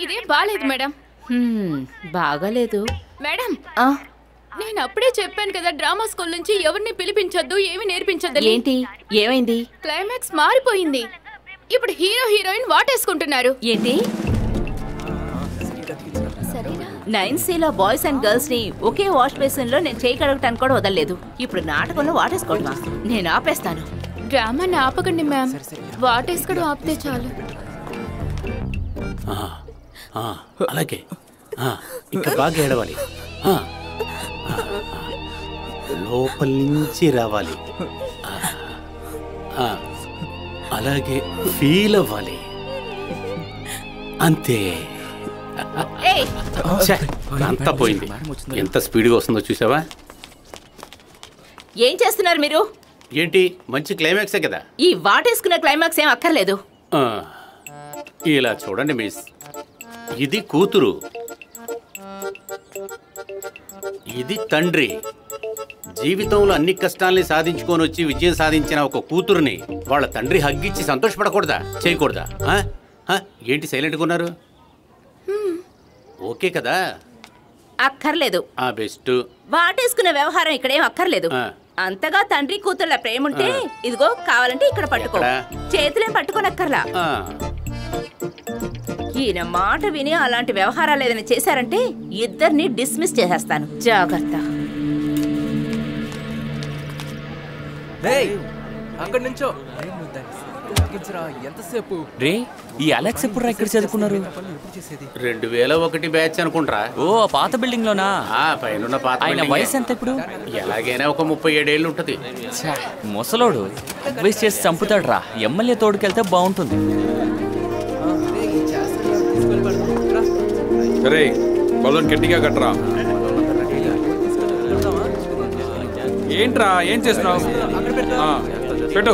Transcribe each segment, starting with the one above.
ఇదేం బాలేదు మేడం. బాగాలేదు మేడం, నేను అప్పుడే చెప్పాను కదా డ్రామా స్కూల్ నుంచి ఎవరిని పిలిపించొద్దు, ఏమి నేర్పించొద్దు. ఏంటి, ఏమైంది? క్లైమాక్స్ మారిపోయింది. ఇప్పుడు హీరో హీరోయిన్ వాటేసుకుంటున్నారు. ఏంటి? 9Cలో బాయ్స్ అండ్ గర్ల్స్ ని ఒకే వాష్ బేసిన్ లో నేను చేయి కడగటానికి కూడా వదలలేదు. ఇప్పుడు నాటకంలో వాటేసుకోవడమా? నేను ఆపేస్తాను. డ్రామాని ఆపకండి మ్యామ్, వాటేసుకోవడం ఆపితే చాలు. అలాగే ఇంకా బాగా ఏడవాలి, లోపల నుంచి రావాలి, అలాగే ఫీల్ అవ్వాలి, అంతే. అంతా పోయింది. ఎంత స్పీడ్గా వస్తుందో చూసావా? ఏం చేస్తున్నారు మీరు? ఏంటి, మంచి క్లైమాక్సే కదా. ఈ వాటేసుకునే క్లైమాక్స్ ఏం అక్కర్లేదు. ఇలా చూడండి మిస్, ఇది కూతురు, ఇది తండ్రి. జీవితంలో అన్ని కష్టాల్ని సాధించుకొని వచ్చి విజయం సాధించిన ఒక కూతురుని వాళ్ళ తండ్రి హగ్గిచ్చి సంతోషపడకూడదా, చేయకూడదా? ఏంటి సైలెంట్గా ఉన్నారు? ఓకే కదా? అక్కర్లేదు. బెస్ట్. వాటేసుకునే వ్యవహారం ఇక్కడేం అక్కర్లేదు. అంతగా తండ్రి కూతుర్ల ప్రేమ ఉంటే ఇదిగో కావాలంటే ఇక్కడ పట్టుకో, చేతులేం పట్టుకోనక్కర్లా. ఈయన మాట విని అలాంటి వ్యవహారాలు ఏదైనా చేశారంటే ఇద్దరిని డిస్మిస్ చేసేస్తాను. జాగ్రత్త. అక్కడి నుంచో ఎంతసేపు రే, ఈ అలెక్స్ ఎప్పుడు ఇక్కడ చదువుకున్నారు? 2001 బ్యాచ్ అనుకుంటారా? ఓ, పాత బిల్డింగ్ లోనా? పైన పాత. ఆయన వయసు ఎంత ఇప్పుడు? ఎలాగైనా ఒక 37 ఏళ్ళు ఉంటది. ముసలోడు అడ్వైస్ చేసి చంపుతాడు రా. ఎమ్మెల్యే తోడుకెళ్తే బాగుంటుంది. బలూన్ గట్టిగా కట్టరా. ఏంట్రా, ఏం చేస్తున్నావు? పెట్టు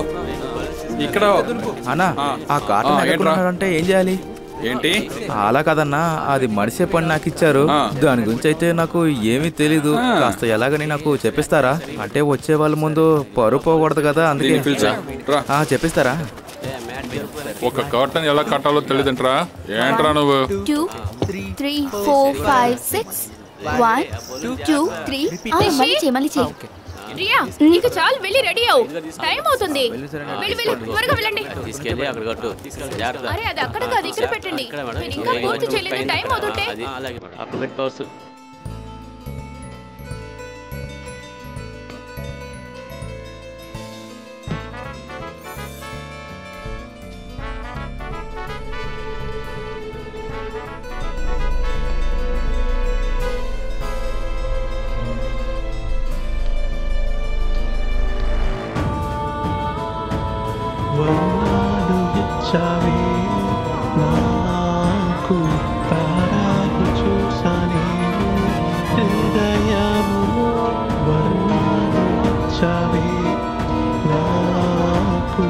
ఇక్కడ. అన్నా, ఆ కార్టూన్ అంటే ఏం చేయాలి? ఏంటి? అలా కదన్నా, అది మడిసే పని నాకు ఇచ్చారు. దాని గురించి అయితే నాకు ఏమీ తెలీదు. కాస్త ఎలాగని నాకు చెప్పిస్తారా? అంటే వచ్చే వాళ్ళ ముందు పరువు పోకూడదు కదా, అందుకే. చెప్పిస్తారా? ఒక కార్టన్ ఎలా కట్టాలో తెలియదంటరా? ఏంట్రా నువ్వు? 2 3 4 5 6 1 2 3 మళ్ళీ చేయి. రియా, ఇక చాలు, వెళ్ళి రెడీ అవ్వు, టైం అవుతుంది. వెళ్ళి త్వరగా వెళ్ళండి. అరే, అది అక్కడ కాదు, ఇక్కడ పెట్టండి. నేను ఇంకా పూర్తి చేయలేదు, టైం అవుతుంటే. నాకు తారాకు చూసానే హృదయములో వర్ణాలు వచ్చావే, నాకు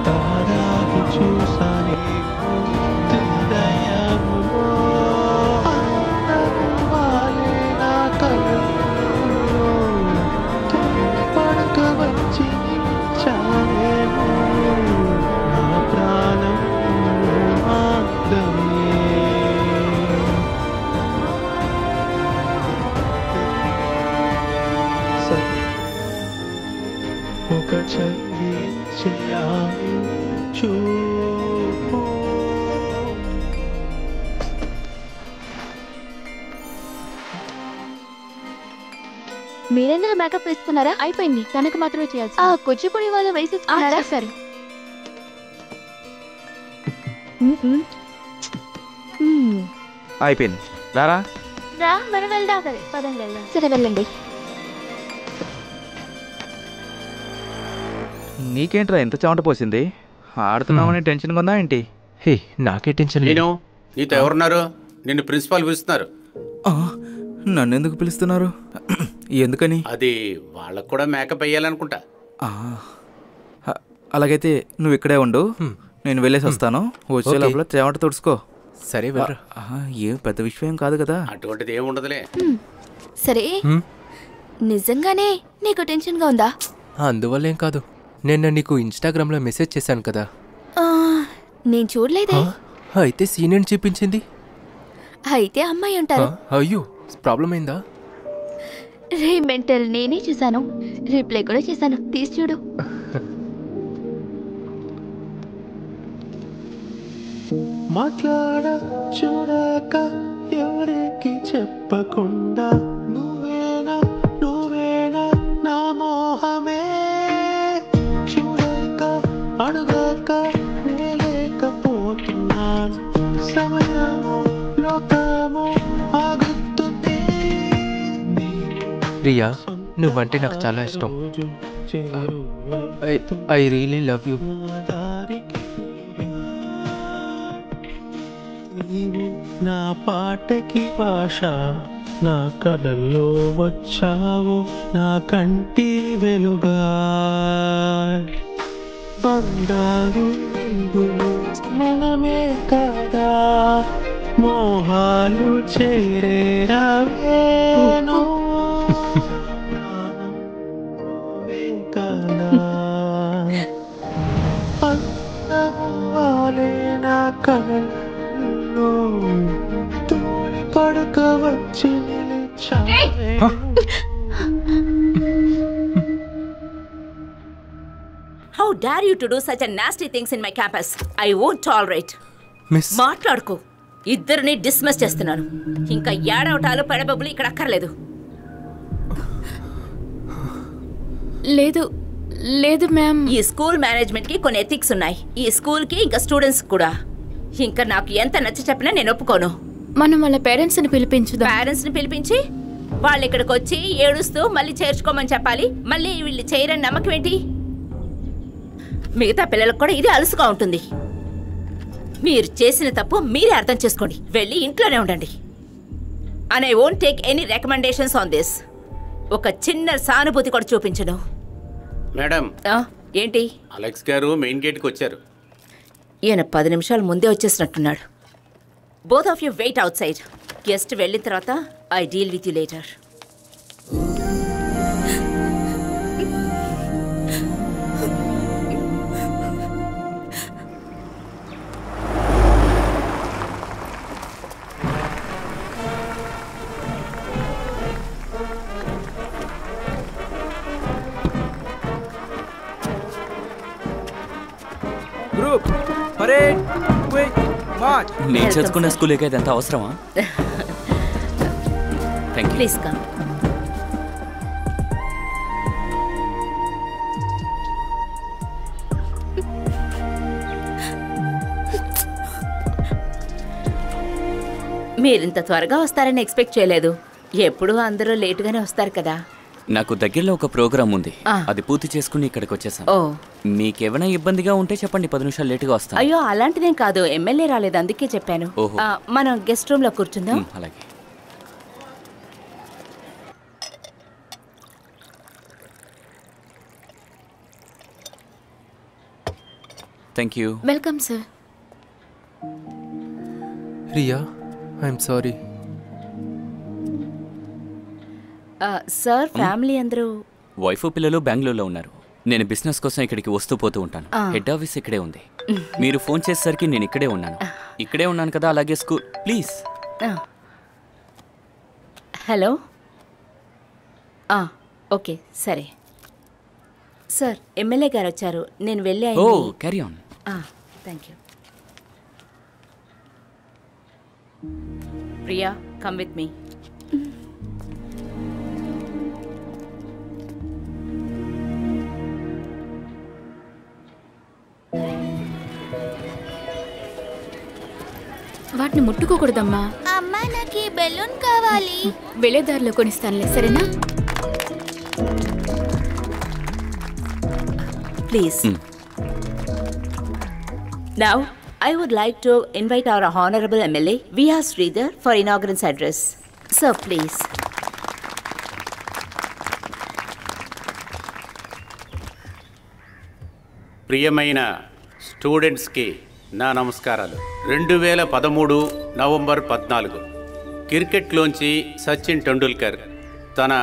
తారాకు చూసానే హృదయములో అందరవాలే నా కళ్ళలో పడక వచ్చి చాలేమో నా ప్రాణం ఒక చెయ్యి చేయాలి చూపు. మీరైనా మేకప్ వేసుకున్నారా? అయిపోయింది, తనకు మాత్రమే చేయాలి. కూచిపూడి వాళ్ళు వేసేసుకున్నారా? సరే. అయిపోయింది, రారా. మనం వెళ్దాం. సరే పదండి వెళ్దాం. సరే వెళ్ళండి. నీకేంట్రా ఎంత చెమట పోసింది? ఆడుతున్నామని టెన్షన్ కొందా ఏంటి? హే, నాకే టెన్షన్. నేను నీతో ఎవరున్నారు? నిన్ను ప్రిన్సిపాల్ పిలుస్తున్నారు. నన్ను ఎందుకు పిలుస్తున్నారు? ఎందుకని? అది వాళ్ళకు కూడా మేకప్ అయ్యాలనుకుంటా. అలాగైతే నువ్వు ఇక్కడే ఉండు, నేను వెళ్ళేసి వస్తాను. వచ్చే లోపల చెమట తుడుచుకో. సరే, ఏం పెద్ద విషయం కాదు కదా. అటువంటిది ఏమి ఉండదులే. సరే, నిజంగానే నీకు టెన్షన్ గా ఉందా? అందువల్ల ఏం కాదు. నేను నీకు ఇన్స్టాగ్రామ్ లో మెసేజ్ చేశాను కదా. నేను చూడలేదే. అయితే సీన్ ఏంటి చూపించింది? అయితే అమ్మాయి ఉంటారు. అయ్యో ప్రాబ్లం అయిందా? రే మెంటల్, నేనే చూసాను, రిప్లై కూడా చేశాను, తీసి చూడు. మాట్లాడ చూడక ఎవరికి చెప్పకుండా నువ్వేనా నా మోహమే చూడక అడగక లేకపోతున్నాను సమయము లోకము ఆగుతుంది. రియా, నువ్వంటే నాకు చాలా ఇష్టం. I really love you. నా పాటకి భాష, నా కళల్లో వచ్చావు నా కంటి వెలుగా. బంగారు మనమే కదా మోహాలు చేరేరావేను కదా అన్నవాలే నా కళల్లో తోలి పడక వచ్చి నిలిచావేను. How dare you to do such a nasty things in my campus? I won't tolerate. Miss, మాట్లాడుకో. ఇద్దరిని డిస్మిస్ చేస్తున్నాను. ఇంకా ఏడవటాలు పెడబబ్బులు ఇక్కడ అక్కర్లేదు. లేదు లేదు మ్యామ్. ఈ స్కూల్ మేనేజ్మెంట్ కి కొన్ని ఎథిక్స్ ఉన్నాయి. ఈ స్కూల్ కి ఇంకా స్టూడెంట్స్ కూడా. ఇంకా నాకు ఎంత నచ్చ చెప్పినా నేను ఒప్పుకోను. మనం వాళ్ళ పేరెంట్స్ ని పిలిపించుదాం. పేరెంట్స్ ని పిలిపించి వాళ్ళు ఇక్కడికి వచ్చి ఏడుస్తూ మళ్ళీ చేర్చుకోమని చెప్పాలి. మళ్ళీ వీళ్ళు చేయరని నమ్మకం ఏంటి? మిగతా పిల్లలకు కూడా ఇది అలుసుగా ఉంటుంది. మీరు చేసిన తప్పు మీరే అర్థం చేసుకోండి. వెళ్ళి ఇంట్లోనే ఉండండి. And I won't take any recommendations on this. ఒక చిన్న సానుభూతి కూడా చూపించను. మేడం, ఏంటి? అలెక్స్ గారు మెయిన్ గేట్కి వచ్చారు. ఈయన 10 నిమిషాలు ముందే వచ్చేసినట్టున్నాడు. Both of you wait outside. Guest వెళ్ళిన తర్వాత I deal with you later. Group parade quick march. నేను చదువుకున్న స్కూల్కి అయితే ఎంత అవసరమా? Thank you. Please come. మీరింత త్వరగా వస్తారని ఎక్స్పెక్ట్ చేయలేదు. ఎప్పుడు అందరూ లేటుగానే వస్తారు కదా. నాకు దగ్గరలో ఒక ప్రోగ్రామ్ ఉంది. అది పూర్తి చేసుకుని ఇక్కడికి వచ్చేసాను. ఓ, మీకేమైనా ఇబ్బందిగా ఉంటే చెప్పండి, 10 నిమిషాలు లేటుగా వస్తాను. అయ్యో అలాంటిదేం కాదు. ఎమ్మెల్యే రాలేదు, అందుకే చెప్పాను. ఓహో. మనం గెస్ట్ రూమ్ లో కూర్చుందాం. అలాగే. Thank you. Welcome sir. Riya, I'm sorry. Sir, family అందరూ? వైఫ్ పిల్లలు బెంగళూరులో ఉన్నారు. నేను బిజినెస్ కోసం ఇక్కడికి వస్తూ పోతూ ఉంటాను. హెడ్ ఆఫీస్ ఇక్కడే ఉంది. మీరు ఫోన్ చేసేసరికి నేను ఇక్కడే ఉన్నాను కదా. అలాగే స్కూల్. ప్లీజ్. హలో. ఓకే, సరే. సార్, ఎమ్మెల్యే గారు వచ్చారు. నేను వెళ్ళి oh, carry on. Thank you. Priya, come with me. వాటిని ముట్టుకోకూడదమ్మా. అమ్మా, నాకు ఈ బెలూన్ కావాలి. వెళ్ళేదారిలో కొనిస్తానులే, సరేనా? Please. Now, I would like to invite our Honorable MLA, V.R. Sridhar, for inaugurance address. Sir, please. ప్రియమైన స్టూడెంట్స్కి నా నమస్కారాలు. 2013 నవంబర్ 14 క్రికెట్లోంచి సచిన్ టెండూల్కర్ తన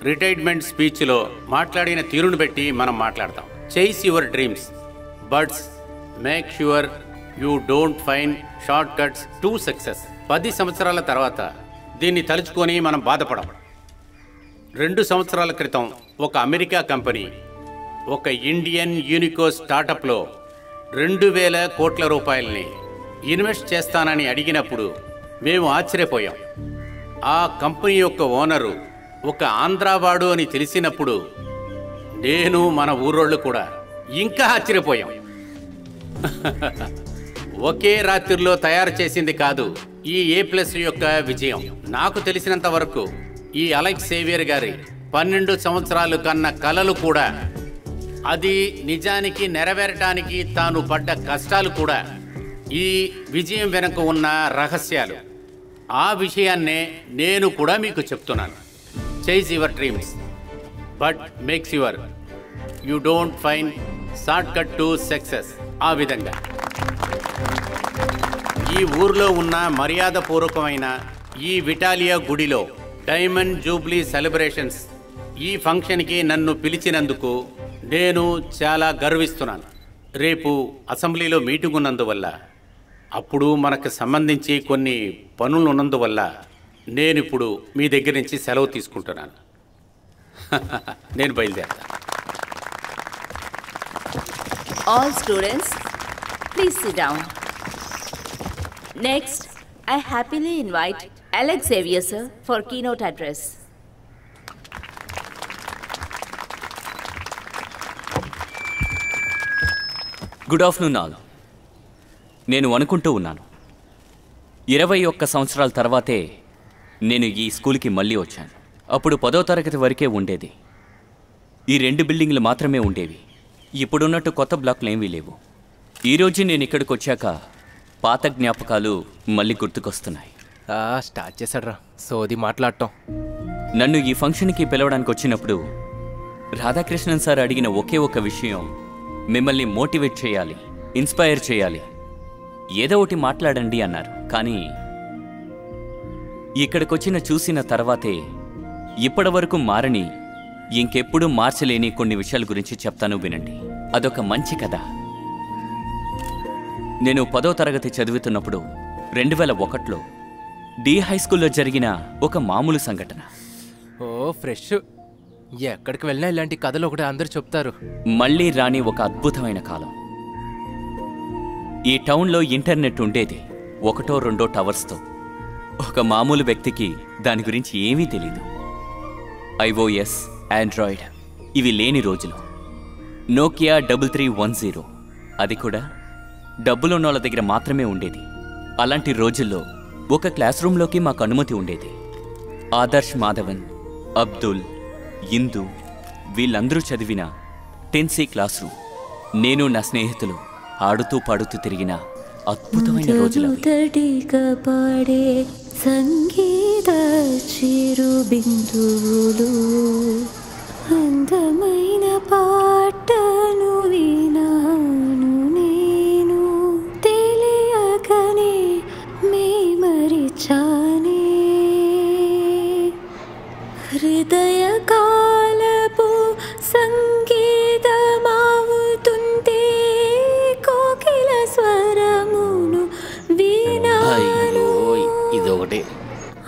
రిటైర్మెంట్ స్పీచ్లో మాట్లాడిన తీరును బట్టి మనం మాట్లాడతాం. Chase your dreams, but make sure you don't find shortcuts to success. 10 సంవత్సరాల తర్వాత దీన్ని తలుచుకొని మనం బాధపడం. 2 సంవత్సరాల క్రితం ఒక అమెరికా కంపెనీ ఒక ఇండియన్ యూనికో స్టార్టప్లో 2000 కోట్ల రూపాయలని ఇన్వెస్ట్ చేస్తానని అడిగినప్పుడు మేము ఆశ్చర్యపోయాం. ఆ కంపెనీ యొక్క ఓనరు ఒక ఆంధ్రావాడు అని తెలిసినప్పుడు నేను మన ఊరోళ్ళు కూడా ఇంకా ఆశ్చర్యపోయాం. ఒకే రాత్రిలో తయారు చేసింది కాదు ఈ A+ యొక్క విజయం. నాకు తెలిసినంత వరకు ఈ అలెక్స్ సేవియర్ గారి 12 సంవత్సరాలు కన్న కలలు కూడా, అది నిజానికి నెరవేరటానికి తాను పడ్డ కష్టాలు కూడా ఈ విజయం వెనుక ఉన్న రహస్యాలు. ఆ విషయాన్నే నేను కూడా మీకు చెప్తున్నాను. Chase your dreams but makes your you don't find short cut to success. ఆ విధంగా ఈ ఊర్లో ఉన్న మర్యాదపూర్వకమైన ఈ విటాలియా గుడిలో డైమండ్ జూబ్లీ సెలబ్రేషన్స్ ఈ ఫంక్షన్కి నన్ను పిలిచినందుకు నేను చాలా గర్విస్తున్నాను. రేపు అసెంబ్లీలో మీటింగ్ ఉన్నందువల్ల, అప్పుడు మనకు సంబంధించి కొన్ని పనులు ఉన్నందువల్ల నేనిప్పుడు మీ దగ్గర నుంచి సెలవు తీసుకుంటున్నాను. నేను బయలుదేరుతాను. All students, please sit down. Next, I happily invite Alex Xavier sir for keynote address. Good afternoon all. నేను అనుకుంటూ ఉన్నాను, 21 సంవత్సరాల తర్వాతే నేను ఈ స్కూల్కి మళ్ళీ వచ్చాను. అప్పుడు 10వ తరగతి వరకే ఉండేది. ఈ 2 బిల్డింగ్లు మాత్రమే ఉండేవి. ఇప్పుడున్నట్టు కొత్త బ్లాక్లు ఏమీ లేవు. ఈరోజు నేను ఇక్కడికి వచ్చాక పాత జ్ఞాపకాలు మళ్ళీ గుర్తుకొస్తున్నాయి. స్టార్ట్ చేశాడ్రా సోది మాట్లాడటం. నన్ను ఈ ఫంక్షన్కి పిలవడానికి వచ్చినప్పుడు రాధాకృష్ణన్ సార్ అడిగిన ఒకే ఒక విషయం, మిమ్మల్ని మోటివేట్ చేయాలి, ఇన్స్పైర్ చేయాలి, ఏదో ఒకటి మాట్లాడండి అన్నారు. కానీ ఇక్కడికొచ్చిన చూసిన తర్వాతే ఇప్పటివరకు మారని, ఇంకెప్పుడు మార్చలేని కొన్ని విషయాల గురించి చెప్తాను వినండి. అదొక మంచి కథ. నేను 10వ తరగతి చదువుతున్నప్పుడు 2001లో డి హై స్కూల్లో జరిగిన ఒక మామూలు సంఘటన. ఓ ఫ్రెష్. ఎక్కడికి వెళ్ళినా ఇలాంటి కథలు ఒకటి అందరు చెప్తారు. మళ్ళీ రాని ఒక అద్భుతమైన కాలం. ఈ టౌన్లో ఇంటర్నెట్ ఉండేది 1-2 టవర్స్తో. ఒక మామూలు వ్యక్తికి దాని గురించి ఏమీ తెలీదు. iOS, ఆండ్రాయిడ్ ఇవి లేని రోజులు. నోకియా 3310, అది కూడా డబ్బులున్నోళ్ళ దగ్గర మాత్రమే ఉండేది. అలాంటి రోజుల్లో ఒక క్లాస్ రూమ్లోకి మాకు అనుమతి ఉండేది. ఆదర్శ్ మాధవన్, అబ్దుల్, ఇందు వీళ్ళందరూ చదివిన 10C క్లాస్ రూమ్. నేను నా స్నేహితులు ఆడుతూ పాడుతూ తిరిగిన అద్భుతమైన రోజులు. పాడే సంగీత చిరు బిందువులు, అందమైన పాటను వినాను నేను, తెలియకనే మే మరిచానే, హృదయ కాలపు సంగీతమావుతుంటే కోకిల స్వరమును వినాను, ఇదొకటి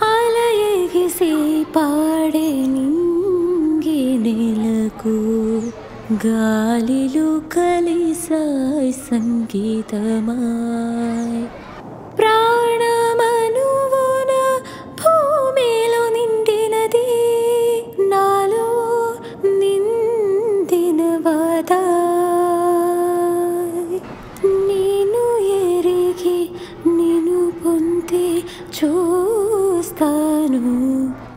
అలయగిసి పాడే నింగి నెలకు, గాలిలో కలిసాయి సంగీతమాయ్, ప్రాణమనువున భూమిలో నిండినది, నాలో నిందిన వాదాయ్, నేను ఎరిగి నిన్ను పొందే చూస్తాను,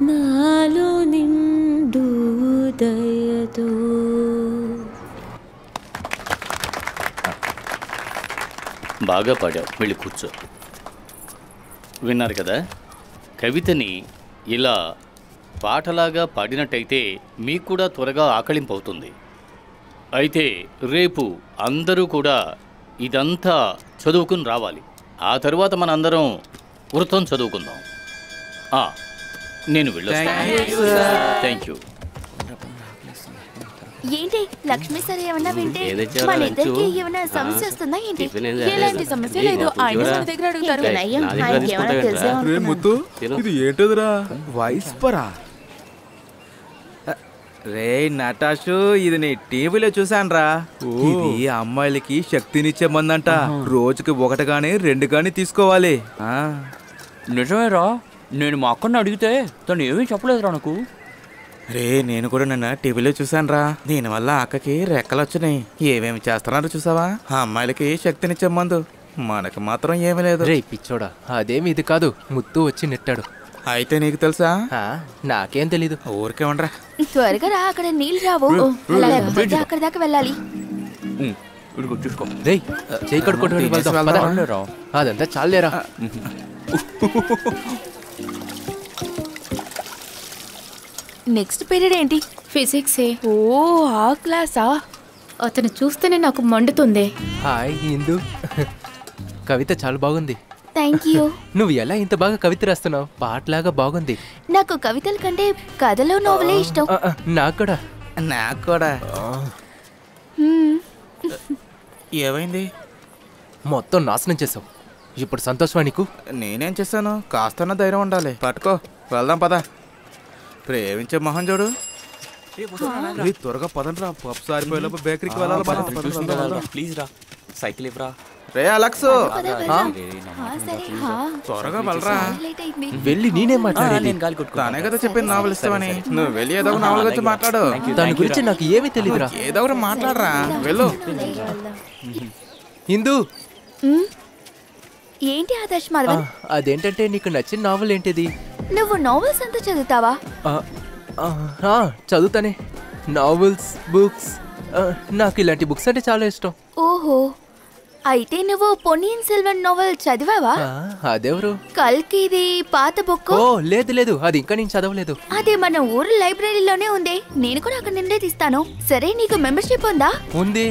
నాలో నిండు దయతో. బాగా పాడావు, వెళ్ళి కూర్చో. విన్నారు కదా, కవితని ఇలా పాటలాగా పాడినట్టయితే మీకు కూడా త్వరగా ఆకలింపు అవుతుంది. అయితే రేపు అందరూ కూడా ఇదంతా చదువుకుని రావాలి. ఆ తరువాత మనందరం వృత్తం చదువుకుందాం. నేను వెళ్ళొస్తాను. Thank you. ఏంటి లక్ష్మి సార్ ఏమన్నా వింటే ఏదో చాలా మన ఇద్దరికి లంచు. ఏమైనా సమస్య వస్తుందా ఏంటి? టిఫిన్ ఏం చేయలేదు. ఎలాంటి సమస్య లేదు. ఆయన మన దగ్గర అడుగుతారు. నా దగ్గర తీసుకుంటా రే ముత్తు ఇది ఏంటదిరా వైస్పరా రే నటాషు ఇది నీ టీవీలో చూసానురా ఇది అమ్మాయిలకి శక్తినిచ్చే మందంట రోజుకి 1 గానీ 2 గానీ తీసుకోవాలి నిజమేరా నేను మా అక్కని అడిగితే తను ఏమీ చెప్పలేదురా నాకు. రే నేను కూడా నిన్న టీవీలో చూసానురా దీనివల్ల అక్కకి రెక్కలు వచ్చినాయి ఏమేమి చేస్తున్నారో చూసావా ఆ అమ్మాయిలకి శక్తినిచ్చే మందు మనకు మాత్రం ఏమీ లేదు. రే పిచ్చోడా అదేమి ఇది కాదు, ముత్తు వచ్చి నెట్టాడు. అయితే నీకు తెలుసా? నాకేం తెలీదు. ఊరికే ఉండరా. త్వరగా రా, అక్కడ నీళ్ళు రావు. లేకపోతే అక్కడ దాకా వెళ్ళాలి. రే చేయి కడుక్కోవడం అదంతా చాలేరా. నెక్స్ట్ పీరియడ్ ఏంటి? ఫిజిక్సే. ఓ ఆ క్లాసా? అతను చూస్తేనే నాకు మండుతుంది. హాయ్ ఇందు, కవిత చాలా బాగుంది. Thank you. నువ్వు ఎలా ఇంత బాగా కవిత రాస్తున్నావు? పాటలాగా బాగుంది. నాకు కవితల కంటే కథలో నోవలే ఇష్టం. నాకు కూడా. నాకు కూడా. ఏమైంది? మొత్తం నాశనం చేసావు. ఇప్పుడు సంతోషమా నీకు? నేనేం చేశాను? కాస్తన్న ధైర్యం ఉండాలి. పట్టుకో వెళ్దాం పద. ప్రేమించే మొహం చూడు. త్వరగా పదండి రా, పప్పు సారిపోయేలోపు బేకరీకి వెళ్ళాలి. ప్లీజ్ రా, సైకిల్ ఇవ్వరా. రే అలక్స్ త్వరగా వెళ్ళరా. వెళ్ళి నేనేం మాట్లాడాలి? తానే కదా చెప్పింది నావల్ ఇస్తామని. నువ్వు వెళ్ళి ఏదో ఒక నావల్ గురించి మాట్లాడు. దాని గురించి నాకు ఏమీ తెలియదురా. ఏదో ఒకటి మాట్లాడరా, వెళ్ళు. ఇందు ఏంటి ఆదర్శ్ మాధవన్? అదేంటంటే నీకు నచ్చిన నావల్ ఏంటిది? నువ్వు నావెల్స్ అంతా చదువుతావా? చదువుతానే, నావెల్స్, బుక్స్. నాకు ఇలాంటి బుక్స్ అంటే చాలా ఇష్టం. ఓహో, అయితే నువ్వు పొన్నియిన్ సెల్వన్ నావెల్ చదివావా? అదెవరు? కల్కిది పాత బుక్. ఓ లేదు లేదు, అది ఇంకా నేను చదవలేదు. అదే మన ఊరు లైబ్రరీలోనే ఉంది. నేను కూడా అక్కడ నుండే తీస్తాను. సరే, నీకు మెంబర్షిప్ ఉందా? ఉంది.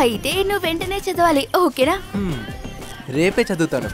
అయితే నువ్వు వెంటనే చదవాలి, ఓకేనా? రేపే చదువుతాను.